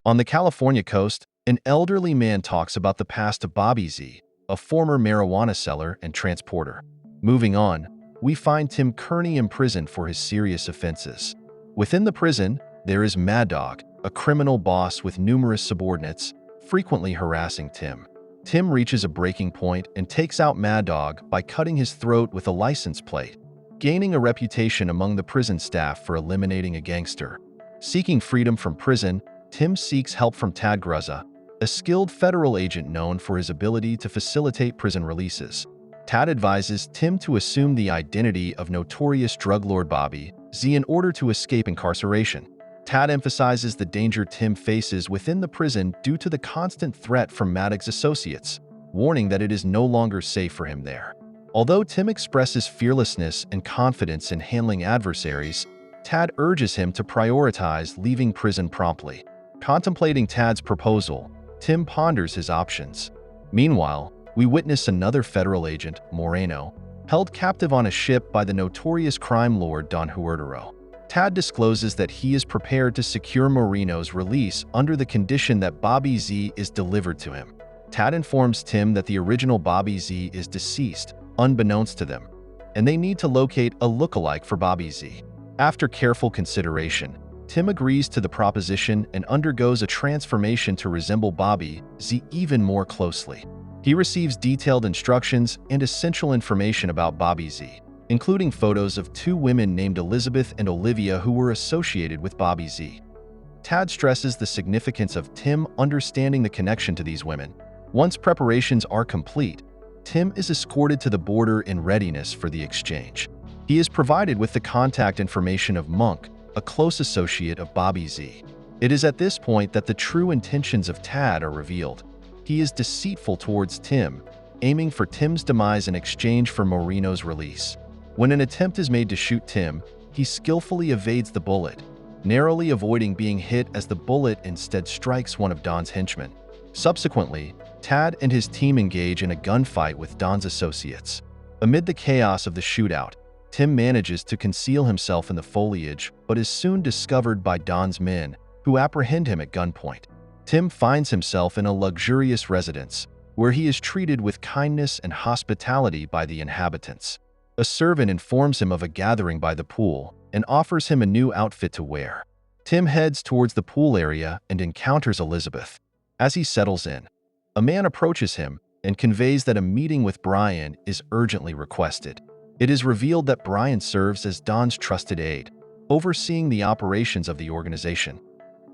On the California coast, an elderly man talks about the past of Bobby Z, a former marijuana seller and transporter. Moving on, we find Tim Kearney imprisoned for his serious offenses. Within the prison, there is Mad Dog, a criminal boss with numerous subordinates, frequently harassing Tim. Tim reaches a breaking point and takes out Mad Dog by cutting his throat with a license plate, gaining a reputation among the prison staff for eliminating a gangster. Seeking freedom from prison, Tim seeks help from Tad Gruzza, a skilled federal agent known for his ability to facilitate prison releases. Tad advises Tim to assume the identity of notorious drug lord Bobby Z in order to escape incarceration. Tad emphasizes the danger Tim faces within the prison due to the constant threat from Maddox's associates, warning that it is no longer safe for him there. Although Tim expresses fearlessness and confidence in handling adversaries, Tad urges him to prioritize leaving prison promptly. Contemplating Tad's proposal, Tim ponders his options. Meanwhile, we witness another federal agent, Moreno, held captive on a ship by the notorious crime lord Don Huero. Tad discloses that he is prepared to secure Moreno's release under the condition that Bobby Z is delivered to him. Tad informs Tim that the original Bobby Z is deceased, unbeknownst to them, and they need to locate a look-alike for Bobby Z. After careful consideration, Tim agrees to the proposition and undergoes a transformation to resemble Bobby Z even more closely. He receives detailed instructions and essential information about Bobby Z, including photos of two women named Elizabeth and Olivia who were associated with Bobby Z. Tad stresses the significance of Tim understanding the connection to these women. Once preparations are complete, Tim is escorted to the border in readiness for the exchange. He is provided with the contact information of Monk, a close associate of Bobby Z. It is at this point that the true intentions of Tad are revealed. He is deceitful towards Tim, aiming for Tim's demise in exchange for Moreno's release. When an attempt is made to shoot Tim, he skillfully evades the bullet, narrowly avoiding being hit as the bullet instead strikes one of Don's henchmen. Subsequently, Tad and his team engage in a gunfight with Don's associates. Amid the chaos of the shootout, Tim manages to conceal himself in the foliage but is soon discovered by Don's men, who apprehend him at gunpoint. Tim finds himself in a luxurious residence, where he is treated with kindness and hospitality by the inhabitants. A servant informs him of a gathering by the pool and offers him a new outfit to wear. Tim heads towards the pool area and encounters Elizabeth. As he settles in, a man approaches him and conveys that a meeting with Brian is urgently requested. It is revealed that Brian serves as Don's trusted aide, overseeing the operations of the organization.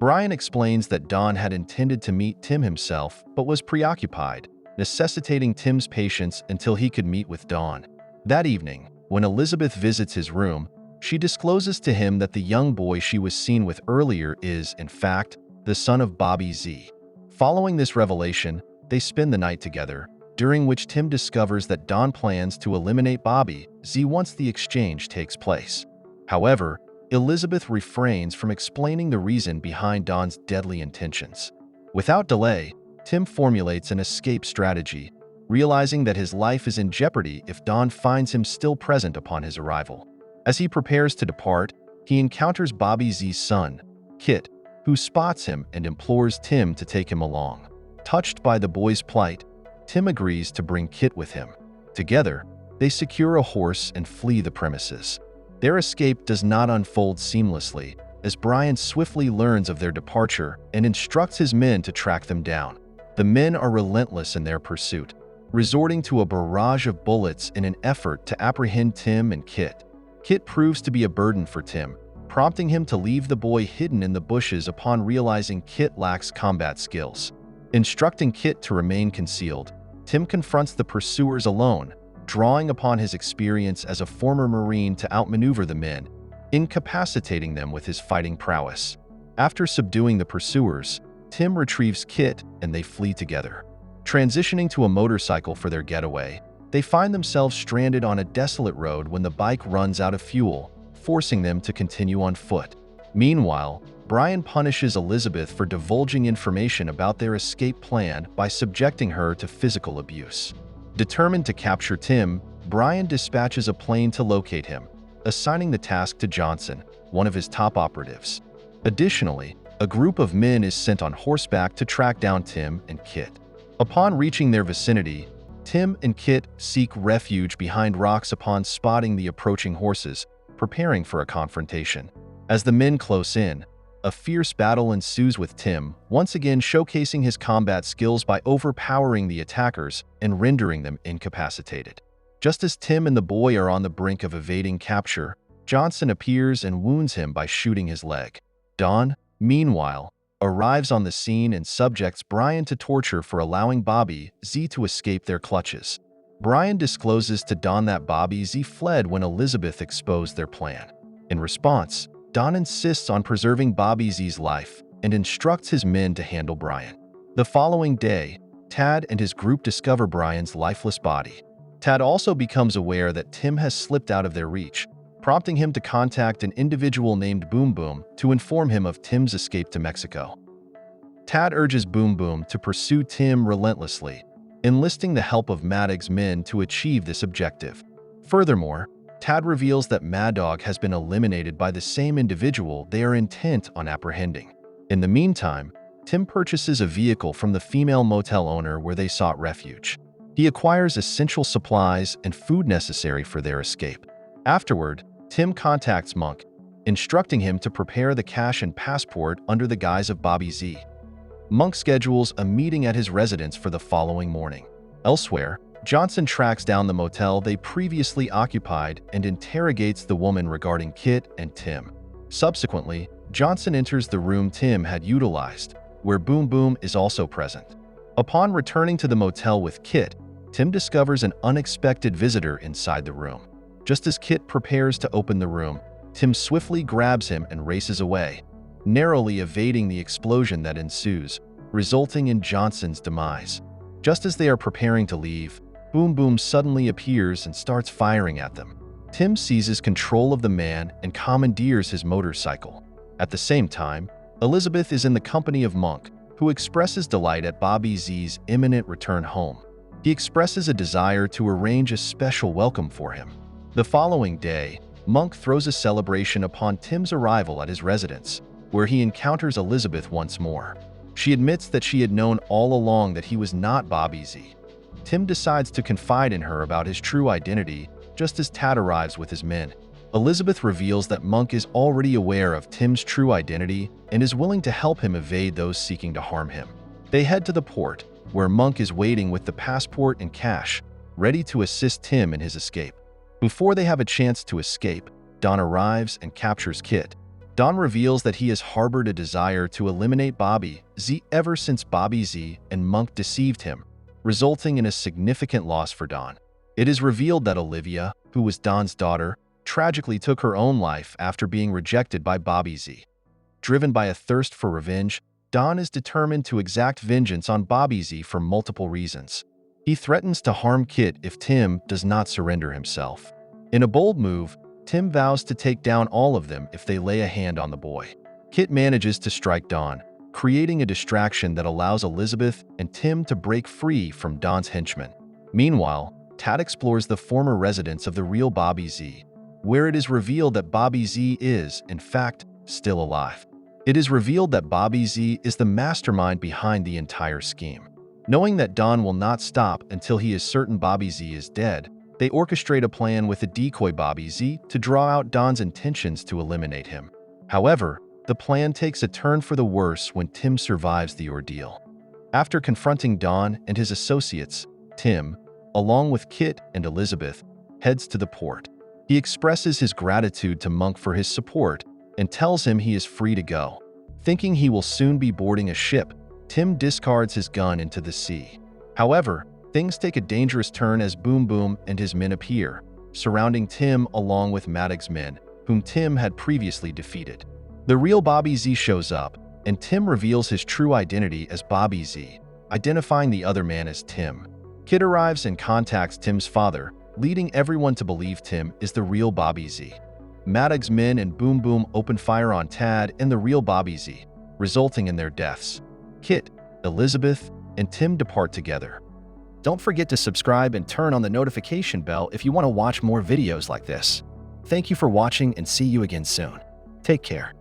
Brian explains that Don had intended to meet Tim himself but was preoccupied, necessitating Tim's patience until he could meet with Don. That evening, when Elizabeth visits his room, she discloses to him that the young boy she was seen with earlier is, in fact, the son of Bobby Z. Following this revelation, they spend the night together, during which Tim discovers that Don plans to eliminate Bobby Z once the exchange takes place. However, Elizabeth refrains from explaining the reason behind Don's deadly intentions. Without delay, Tim formulates an escape strategy, realizing that his life is in jeopardy if Don finds him still present upon his arrival. As he prepares to depart, he encounters Bobby Z's son, Kit, who spots him and implores Tim to take him along. Touched by the boy's plight, Tim agrees to bring Kit with him. Together, they secure a horse and flee the premises. Their escape does not unfold seamlessly, as Brian swiftly learns of their departure and instructs his men to track them down. The men are relentless in their pursuit, resorting to a barrage of bullets in an effort to apprehend Tim and Kit. Kit proves to be a burden for Tim, prompting him to leave the boy hidden in the bushes upon realizing Kit lacks combat skills. Instructing Kit to remain concealed, Tim confronts the pursuers alone, drawing upon his experience as a former Marine to outmaneuver the men, incapacitating them with his fighting prowess. After subduing the pursuers, Tim retrieves Kit and they flee together. Transitioning to a motorcycle for their getaway, they find themselves stranded on a desolate road when the bike runs out of fuel, forcing them to continue on foot. Meanwhile, Brian punishes Elizabeth for divulging information about their escape plan by subjecting her to physical abuse. Determined to capture Tim, Brian dispatches a plane to locate him, assigning the task to Johnson, one of his top operatives. Additionally, a group of men is sent on horseback to track down Tim and Kit. Upon reaching their vicinity, Tim and Kit seek refuge behind rocks upon spotting the approaching horses, preparing for a confrontation. As the men close in, a fierce battle ensues with Tim, once again showcasing his combat skills by overpowering the attackers and rendering them incapacitated. Just as Tim and the boy are on the brink of evading capture, Johnson appears and wounds him by shooting his leg. Don, meanwhile, arrives on the scene and subjects Brian to torture for allowing Bobby Z to escape their clutches. Brian discloses to Don that Bobby Z fled when Elizabeth exposed their plan. In response, Don insists on preserving Bobby Z's life and instructs his men to handle Brian. The following day, Tad and his group discover Brian's lifeless body. Tad also becomes aware that Tim has slipped out of their reach, prompting him to contact an individual named Boom Boom to inform him of Tim's escape to Mexico. Tad urges Boom Boom to pursue Tim relentlessly, enlisting the help of Maddox's men to achieve this objective. Furthermore, Tad reveals that Mad Dog has been eliminated by the same individual they are intent on apprehending. In the meantime, Tim purchases a vehicle from the female motel owner where they sought refuge. He acquires essential supplies and food necessary for their escape. Afterward, Tim contacts Monk, instructing him to prepare the cash and passport under the guise of Bobby Z. Monk schedules a meeting at his residence for the following morning. Elsewhere, Johnson tracks down the motel they previously occupied and interrogates the woman regarding Kit and Tim. Subsequently, Johnson enters the room Tim had utilized, where Boom Boom is also present. Upon returning to the motel with Kit, Tim discovers an unexpected visitor inside the room. Just as Kit prepares to open the room, Tim swiftly grabs him and races away, narrowly evading the explosion that ensues, resulting in Johnson's demise. Just as they are preparing to leave, Boom Boom suddenly appears and starts firing at them. Tim seizes control of the man and commandeers his motorcycle. At the same time, Elizabeth is in the company of Monk, who expresses delight at Bobby Z's imminent return home. He expresses a desire to arrange a special welcome for him. The following day, Monk throws a celebration upon Tim's arrival at his residence, where he encounters Elizabeth once more. She admits that she had known all along that he was not Bobby Z. Tim decides to confide in her about his true identity just as Tad arrives with his men. Elizabeth reveals that Monk is already aware of Tim's true identity and is willing to help him evade those seeking to harm him. They head to the port, where Monk is waiting with the passport and cash, ready to assist Tim in his escape. Before they have a chance to escape, Don arrives and captures Kit. Don reveals that he has harbored a desire to eliminate Bobby Z ever since Bobby Z and Monk deceived him, resulting in a significant loss for Don. It is revealed that Olivia, who was Don's daughter, tragically took her own life after being rejected by Bobby Z. Driven by a thirst for revenge, Don is determined to exact vengeance on Bobby Z for multiple reasons. He threatens to harm Kit if Tim does not surrender himself. In a bold move, Tim vows to take down all of them if they lay a hand on the boy. Kit manages to strike Don, creating a distraction that allows Elizabeth and Tim to break free from Don's henchmen. Meanwhile, Tad explores the former residence of the real Bobby Z, where it is revealed that Bobby Z is, in fact, still alive. It is revealed that Bobby Z is the mastermind behind the entire scheme. Knowing that Don will not stop until he is certain Bobby Z is dead, they orchestrate a plan with a decoy Bobby Z to draw out Don's intentions to eliminate him. However, the plan takes a turn for the worse when Tim survives the ordeal. After confronting Don and his associates, Tim, along with Kit and Elizabeth, heads to the port. He expresses his gratitude to Monk for his support and tells him he is free to go. Thinking he will soon be boarding a ship, Tim discards his gun into the sea. However, things take a dangerous turn as Boom Boom and his men appear, surrounding Tim along with Maddox's men, whom Tim had previously defeated. The real Bobby Z shows up, and Tim reveals his true identity as Bobby Z, identifying the other man as Tim. Kit arrives and contacts Tim's father, leading everyone to believe Tim is the real Bobby Z. Maddox's men and Boom Boom open fire on Tad and the real Bobby Z, resulting in their deaths. Kit, Elizabeth, and Tim depart together. Don't forget to subscribe and turn on the notification bell if you want to watch more videos like this. Thank you for watching and see you again soon. Take care.